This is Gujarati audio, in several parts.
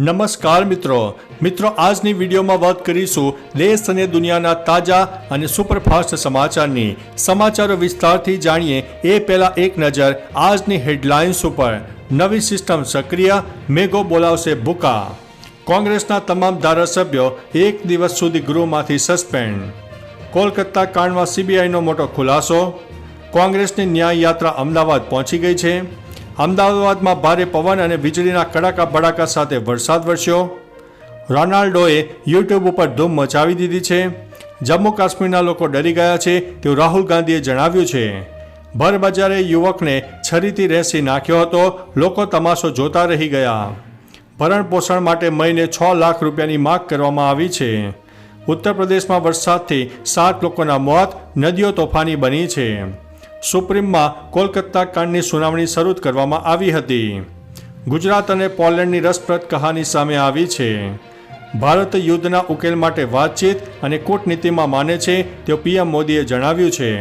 નમસ્કાર મિત્રો આજની વિડીયોમાં વાત કરીશું દેશ અને દુનિયાના તાજા અને સુપરફાસ્ટ સમાચારની. સમાચારો વિસ્તારથી જાણીએ એ પહેલા એક નજર આજની હેડલાઇન્સ ઉપર. નવી સિસ્ટમ સક્રિય, મેઘો બોલાવશે ભૂકા. કોંગ્રેસના તમામ ધારાસભ્યો એક દિવસ સુધી ગૃહમાંથી સસ્પેન્ડ. કોલકાતા કાંડમાં સીબીઆઈનો મોટો ખુલાસો. કોંગ્રેસની ન્યાય યાત્રા અમદાવાદ પહોંચી ગઈ છે. અમદાવાદમાં ભારે પવન અને વીજળીના કડાકા ભડાકા સાથે વરસાદ વરસ્યો. રોનાલ્ડોએ યુટ્યુબ ઉપર ધૂમ મચાવી દીધી છે. જમ્મુ કાશ્મીરના લોકો ડરી ગયા છે તેવું રાહુલ ગાંધીએ જણાવ્યું છે. ભરબજારે યુવકને છરીથી રેસી નાખ્યો હતો, લોકો તમાશો જોતા રહી ગયા. ભરણ પોષણ માટે મહિને 6 લાખ રૂપિયાની માગ કરવામાં આવી છે. ઉત્તર પ્રદેશમાં વરસાદથી 7 લોકોના મોત, નદીઓ તોફાની બની છે. સુપ્રીમમાં કોલકાતા કાંડની સુનાવણી શરૂ કરવામાં આવી હતી. ગુજરાત અને પોલેન્ડની રસપ્રદ કહાની સામે આવી છે. ભારત યુદ્ધના ઉકેલ માટે વાતચીત અને કૂટનીતિમાં માને છે તેવું પીએમ મોદીએ જણાવ્યું છે.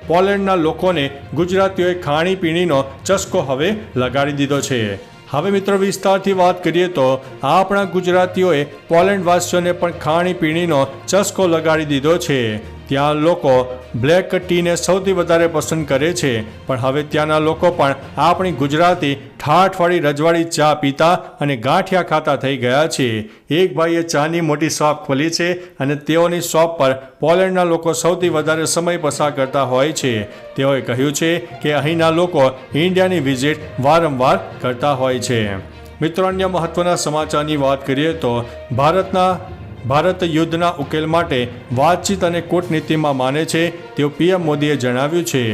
પોલેન્ડના લોકોને ગુજરાતીઓએ ખાણીપીણીનો ચસ્કો હવે લગાડી દીધો છે. હવે મિત્રો વિસ્તારથી વાત કરીએ તો આપણા ગુજરાતીઓએ પોલેન્ડ વાસીઓને પણ ખાણીપીણીનો ચસ્કો લગાડી દીધો છે. ત્યાં લોકો બ્લેક ટીને સૌથી વધારે પસંદ કરે છે, પણ હવે ત્યાંના લોકો પણ આપણી ગુજરાતી ઠાઠવાળી રજવાડી ચા પીતા અને ગાંઠિયા ખાતા થઈ ગયા છે. એક ભાઈએ ચાની મોટી શોપ ખોલી છે અને તેઓની શોપ પર પોલેન્ડના લોકો સૌથી વધારે સમય પસાર કરતા હોય છે. તેઓએ કહ્યું છે કે અહીંના લોકો ઇન્ડિયાની વિઝિટ વારંવાર કરતા હોય છે. મિત્રો અન્ય મહત્વના સમાચારની વાત કરીએ તો ભારત યુદ્ધના ઉકેલ માટે વાતચીત અને કૂટનીતિમાં માને છે તેવું પીએમ મોદીએ જણાવ્યું છે.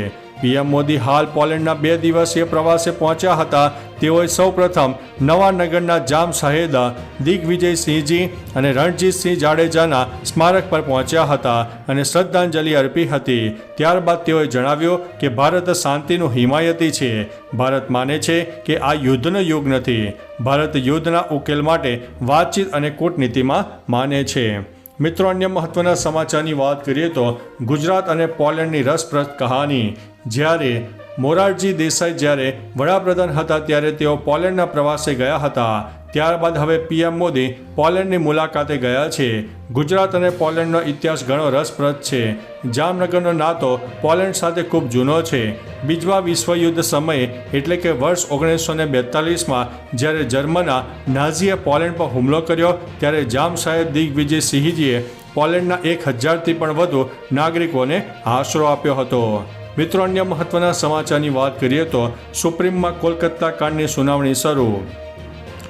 પીએમ મોદી હાલ પોલેન્ડના 2 દિવસીય પ્રવાસે પહોંચ્યા હતા. તેઓએ સૌપ્રથમ નવાનગરના જામ શહેદ દિગ્વિજયસિંહજી અને રણજીતસિંહ જાડેજાના સ્મારક પર પહોંચ્યા હતા અને શ્રદ્ધાંજલિ અર્પી હતી. ત્યારબાદ તેઓએ જણાવ્યું કે ભારત શાંતિનું હિમાયતી છે. ભારત માને છે કે આ યુદ્ધનો યુગ નથી. ભારત યુદ્ધના ઉકેલ માટે વાતચીત અને કૂટનીતિમાં માને છે. મિત્રો અન્ય મહત્વના સમાચારની વાત કરીએ તો ગુજરાત અને પોલેન્ડની રસપ્રદ કહાની. જ્યારે મોરારજી દેસાઈ વડાપ્રધાન હતા ત્યારે તેઓ પોલેન્ડના પ્રવાસે ગયા હતા. ત્યારબાદ હવે પીએમ મોદી પોલેન્ડની મુલાકાતે ગયા છે. ગુજરાત અને પોલેન્ડનો ઇતિહાસ ઘણો રસપ્રદ છે. જામનગરનો નાતો પોલેન્ડ સાથે ખૂબ જૂનો છે. બીજા વિશ્વયુદ્ધ સમયે એટલે કે વર્ષ 1942માં જ્યારે જર્મના નાઝીએ પોલેન્ડ પર હુમલો કર્યો ત્યારે જામ સાહેબ દિગ્વિજયસિંહજીએ પોલેન્ડના 1000થી પણ વધુ નાગરિકોને આશરો આપ્યો હતો. મિત્રો અન્ય મહત્વના સમાચારની વાત કરીએ તો સુપ્રીમમાં કોલકાતા કાંડની સુનાવણી શરૂ.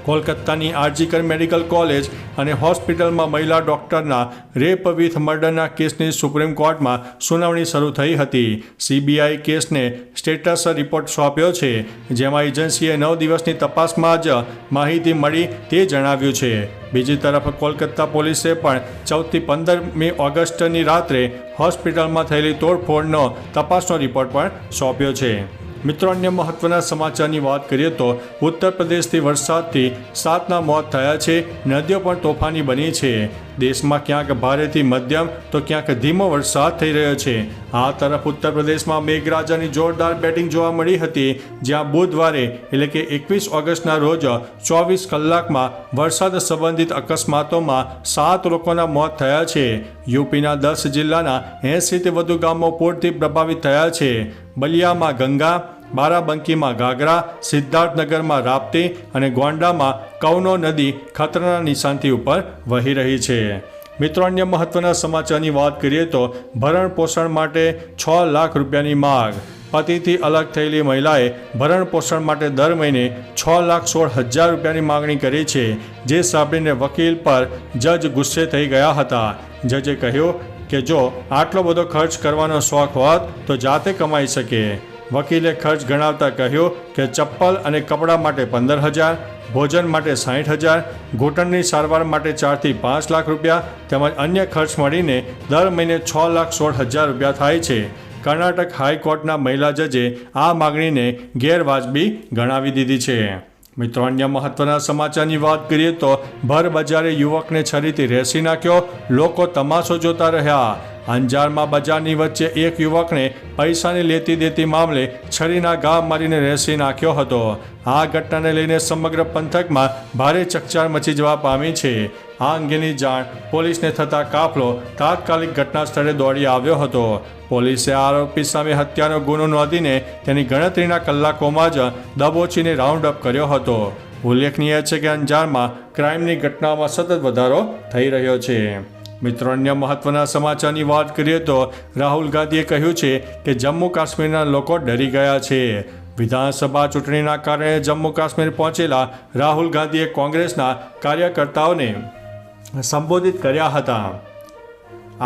કોલકાતાની આરજીકર મેડિકલ કોલેજ અને હોસ્પિટલમાં મહિલા ડોક્ટરના રેપ વિથ મર્ડરના કેસની સુપ્રીમ કોર્ટમાં સુનાવણી શરૂ થઈ હતી. સીબીઆઈ કેસને સ્ટેટસ રિપોર્ટ સોંપ્યો છે, જેમાં એજન્સીએ 9 દિવસની તપાસમાં જ માહિતી મળી તે જણાવ્યું છે. બીજી તરફ કોલકાતા પોલીસે પણ 14થી 15મી ઓગસ્ટની રાત્રે હોસ્પિટલમાં થયેલી તોડફોડનો તપાસનો રિપોર્ટ પણ સોંપ્યો છે. મિત્રો અન્ય મહત્વના સમાચારની વાત કરીએ તો ઉત્તર પ્રદેશથી વરસાદથી 7ના મોત થયા છે. નદીઓ પણ તોફાની બની છે. દેશમાં ક્યાંક ભારેથી મધ્યમ તો ક્યાંક ધીમો વરસાદ થઈ રહ્યો છે. આ તરફ ઉત્તર પ્રદેશમાં મેઘરાજાની જોરદાર બેટિંગ જોવા મળી હતી, જ્યાં બુધવારે એટલે કે 21 ઓગસ્ટના રોજ 24 કલાકમાં વરસાદ સંબંધિત અકસ્માતોમાં 7 લોકોના મોત થયા છે. યુપીના 10 જિલ્લાના 80થી વધુ ગામો પૂરથી પ્રભાવિત થયા છે. બલિયામાં ગંગા, બારાબંકીમાં ગાગરા, સિદ્ધાર્થનગરમાં રાપ્તી અને ગોંડામાં કૌનો નદી ખતરાના નિશાનથી ઉપર વહી રહી છે. મિત્રો અન્ય મહત્વના સમાચારની વાત કરીએ તો ભરણ પોષણ માટે 6 લાખ રૂપિયાની માગ. પતિથી અલગ થયેલી મહિલાએ ભરણ પોષણ માટે દર મહિને 6,16,000 રૂપિયાની માગણી કરી છે, જે સાંભળીને વકીલ પર જજ ગુસ્સે થઈ ગયા હતા. જજે કહ્યું કે જો આટલો બધો ખર્ચ કરવાનો શોખ હોત તો જાતે કમાઈ શકે. વકીલે ખર્ચ ગણાવતા કહ્યું કે ચપ્પલ અને કપડાં માટે 15,000, ભોજન માટે 60,000, ઘૂંટણની સારવાર માટે 4થી 5 લાખ રૂપિયા તેમજ અન્ય ખર્ચ મળીને દર મહિને 6,16,000 રૂપિયા થાય છે. કર્ણાટક હાઈકોર્ટના મહિલા જજે આ માગણીને ગેરવાજબી ગણાવી દીધી છે. મિત્રો, અન્ય મહત્વના સમાચારની વાત કરીએ તો ભર બજારે યુવકને છરીથી રેસી નાખ્યો, લોકો તમાશો જોતા રહ્યા. અંજારમાં બજારની વચ્ચે એક યુવકને પૈસાની લેતી દેતી મામલે છરીના ઘા મારીને રેસી નાખ્યો હતો. આ ઘટનાને લઈને સમગ્ર પંથકમાં ભારે ચકચાર મચી જવા પામી છે. આ અંગેની જાણ પોલીસને થતાં કાફલો તાત્કાલિક ઘટના સ્થળે દોડી આવ્યો હતો. પોલીસે આરોપી સામે હત્યાનો ગુનો નોંધીને તેની ગણતરીના કલાકોમાં જ દબોચીને રાઉન્ડ અપ કર્યો હતો. ઉલ્લેખનીય છે કે અંજારમાં ક્રાઇમની ઘટનાઓમાં સતત વધારો થઈ રહ્યો છે. મિત્રો, અન્ય મહત્વના સમાચારની વાત કરીએ તો રાહુલ ગાંધીએ કહ્યું છે કે જમ્મુ કાશ્મીરના લોકો ડરી ગયા છે. વિધાનસભા ચૂંટણીના કારણે જમ્મુ કાશ્મીર પહોંચેલા રાહુલ ગાંધીએ કોંગ્રેસના કાર્યકર્તાઓને સંબોધિત કર્યા હતા.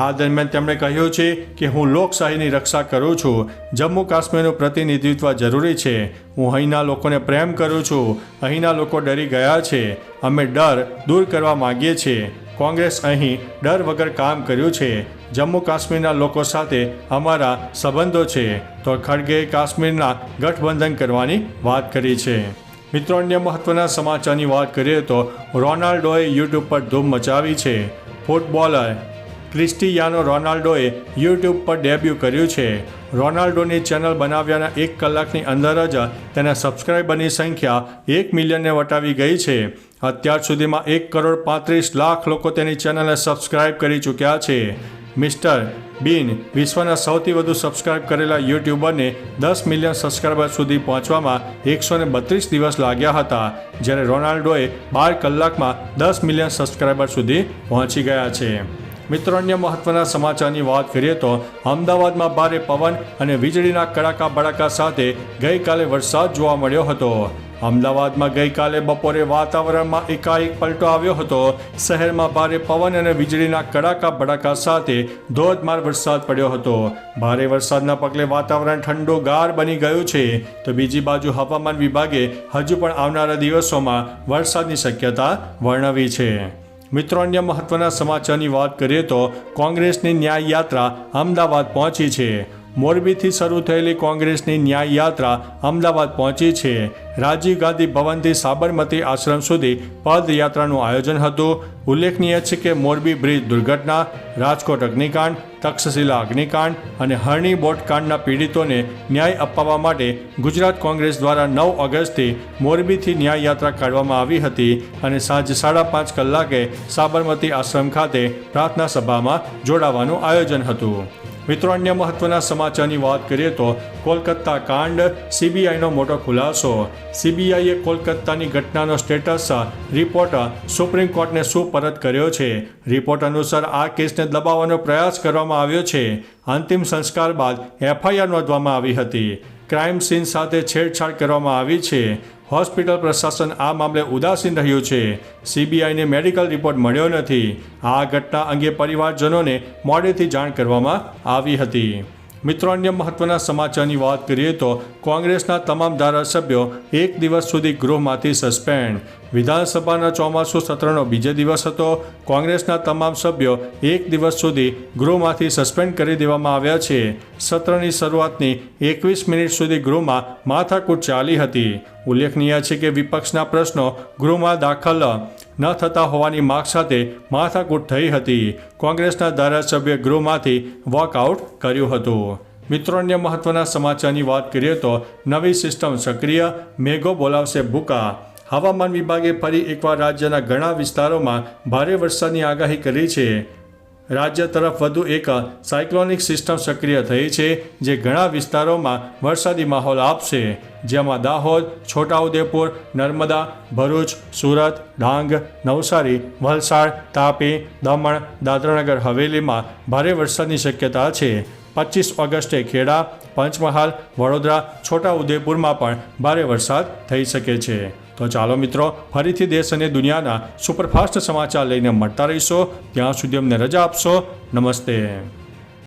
આ દરમિયાન તેમણે કહ્યું છે કે હું લોકશાહીની રક્ષા કરું છું. જમ્મુ કાશ્મીરનું પ્રતિનિધિત્વ જરૂરી છે. હું અહીંના લોકોને પ્રેમ કરું છું. અહીંના લોકો ડરી ગયા છે. અમે ડર દૂર કરવા માગીએ છીએ. કોંગ્રેસ અહીં ડર વગર કામ કર્યું છે. જમ્મુ કાશ્મીરના લોકો સાથે અમારા સંબંધો છે. તો ખડગેએ કાશ્મીરના ગઠબંધન કરવાની વાત કરી છે. મિત્રો, અન્ય મહત્વના સમાચારની વાત કરીએ તો રોનાલ્ડોએ યુટ્યુબ પર ધૂમ મચાવી છે. ફૂટબોલર ક્રિસ્ટિયાનો રોનાલ્ડોએ યુટ્યુબ પર ડેબ્યુ કર્યું છે. રોનાલ્ડોની ચેનલ બનાવ્યાના 1 કલાકની અંદર જ તેના સબસ્ક્રાઈબરની સંખ્યા 1 મિલિયનને વટાવી ગઈ છે. અત્યાર સુધીમાં 1,35,00,000 લોકો તેની ચેનલને સબસ્ક્રાઈબ કરી ચૂક્યા છે. મિસ્ટર બીન વિશ્વના સૌથી વધુ સબસ્ક્રાઈબ કરેલા યુટ્યુબરને 10 મિલિયન સબસ્ક્રાઈબર સુધી પહોંચવામાં 132 દિવસ લાગ્યા હતા, જ્યારે રોનાલ્ડોએ 12 કલાકમાં 10 મિલિયન સબસ્ક્રાઈબર સુધી પહોંચી ગયા છે. મિત્રો, અન્ય મહત્વના સમાચારની વાત કરીએ તો અમદાવાદમાં ભારે પવન અને વીજળીના કડાકા ભડાકા સાથે ગઈકાલે વરસાદ જોવા મળ્યો હતો. અમદાવાદમાં ગઈકાલે બપોરે વાતાવરણમાં એકાએક પલટો આવ્યો હતો. શહેરમાં ભારે પવન અને વીજળીના કડાકા ભડાકા સાથે ધોધમાર વરસાદ પડ્યો હતો. ભારે વરસાદના પગલે વાતાવરણ ઠંડુગાર બની ગયું છે. તો બીજી બાજુ હવામાન વિભાગે હજુ પણ આવનારા દિવસોમાં વરસાદની શક્યતા વર્ણવી છે. મિત્રો, અન્ય મહત્વના સમાચારની વાત કરીએ તો કોંગ્રેસની ન્યાય યાત્રા અમદાવાદ પહોંચી છે. મોરબીથી શરૂ થયેલી કોંગ્રેસની ન્યાય યાત્રા અમદાવાદ પહોંચી છે. રાજીવ ગાંધી ભવનથી સાબરમતી આશ્રમ સુધી પદયાત્રાનું આયોજન હતું. ઉલ્લેખનીય છે કે મોરબી બ્રિજ દુર્ઘટના, રાજકોટ અગ્નિકાંડ, તક્ષશિલા અગ્નિકાંડ અને હરણી બોટકાંડના પીડિતોને ન્યાય અપાવવા માટે ગુજરાત કોંગ્રેસ દ્વારા 9 ઓગસ્ટથી મોરબીથી ન્યાય યાત્રા કાઢવામાં આવી હતી અને સાંજે 5:30 કલાકે સાબરમતી આશ્રમ ખાતે પ્રાર્થના સભામાં જોડાવાનું આયોજન હતું. મિત્રો, અન્ય મહત્વના સમાચારની વાત કરીએ તો કોલકાતા કાંડ, સીબીઆઈનો મોટો ખુલાસો. સીબીઆઈએ કોલકાતાની ઘટનાનો સ્ટેટસ રિપોર્ટ સુપ્રીમ કોર્ટને સુપરત કર્યો છે. રિપોર્ટ અનુસાર આ કેસને દબાવવાનો પ્રયાસ કરવામાં આવ્યો છે. અંતિમ સંસ્કાર બાદ એફઆઈઆર નોંધવામાં આવી હતી. ક્રાઇમ સીન સાથે છેડછાડ કરવામાં આવી છે. હોસ્પિટલ પ્રશાસન આ મામલે ઉદાસીન રહ્યું છે. સીબીઆઈને મેડિકલ રિપોર્ટ મળ્યો નથી. આ ઘટના અંગે પરિવારજનોને મોડેથી જાણ કરવામાં આવી હતી. મિત્રો, અન્ય મહત્વના સમાચારની વાત કરીએ તો કોંગ્રેસના તમામ ધારાસભ્યો 1 દિવસ સુધી ગૃહમાંથી સસ્પેન્ડ. વિધાનસભાના ચોમાસુ સત્રનો બીજો દિવસ હતો. કોંગ્રેસના તમામ સભ્યો 1 દિવસ સુધી ગૃહમાંથી સસ્પેન્ડ કરી દેવામાં આવ્યા છે. સત્રની શરૂઆતની 21 મિનિટ સુધી ગૃહમાં માથાકૂટ ચાલી હતી. ઉલ્લેખનીય છે કે વિપક્ષના પ્રશ્નો ગૃહમાં દાખલ ન થતા હોવાની માગ સાથે માથાકૂટ થઈ હતી. કોંગ્રેસના ધારાસભ્ય ગૃહમાંથી વોકઆઉટ કર્યું હતું. મિત્રો, અન્ય મહત્વના સમાચારની વાત કરીએ તો નવી સિસ્ટમ સક્રિય, મેઘો બોલાવશે ભૂકા. હવામાન વિભાગે ફરી એકવાર રાજ્યના ઘણા વિસ્તારોમાં ભારે વરસાદની આગાહી કરી છે. રાજ્ય તરફ વધુ એક સાયક્લોનિક સિસ્ટમ સક્રિય થઈ છે, જે ઘણા વિસ્તારોમાં વરસાદી માહોલ આપશે, જેમાં દાહોદ, છોટાઉદેપુર, નર્મદા, ભરૂચ, સુરત, ડાંગ, નવસારી, વલસાડ, તાપી, દમણ, દાદરાનગર હવેલીમાં ભારે વરસાદની શક્યતા છે. 25 ઓગસ્ટે ખેડા, પંચમહાલ, વડોદરા, છોટાઉદેપુરમાં પણ ભારે વરસાદ થઈ શકે છે. તો ચાલો મિત્રો, ફરીથી દેશ અને દુનિયાના સુપરફાસ્ટ સમાચાર લઈને મળતા રહીશો. ત્યાં સુધી અમને રજા આપશો. નમસ્તે.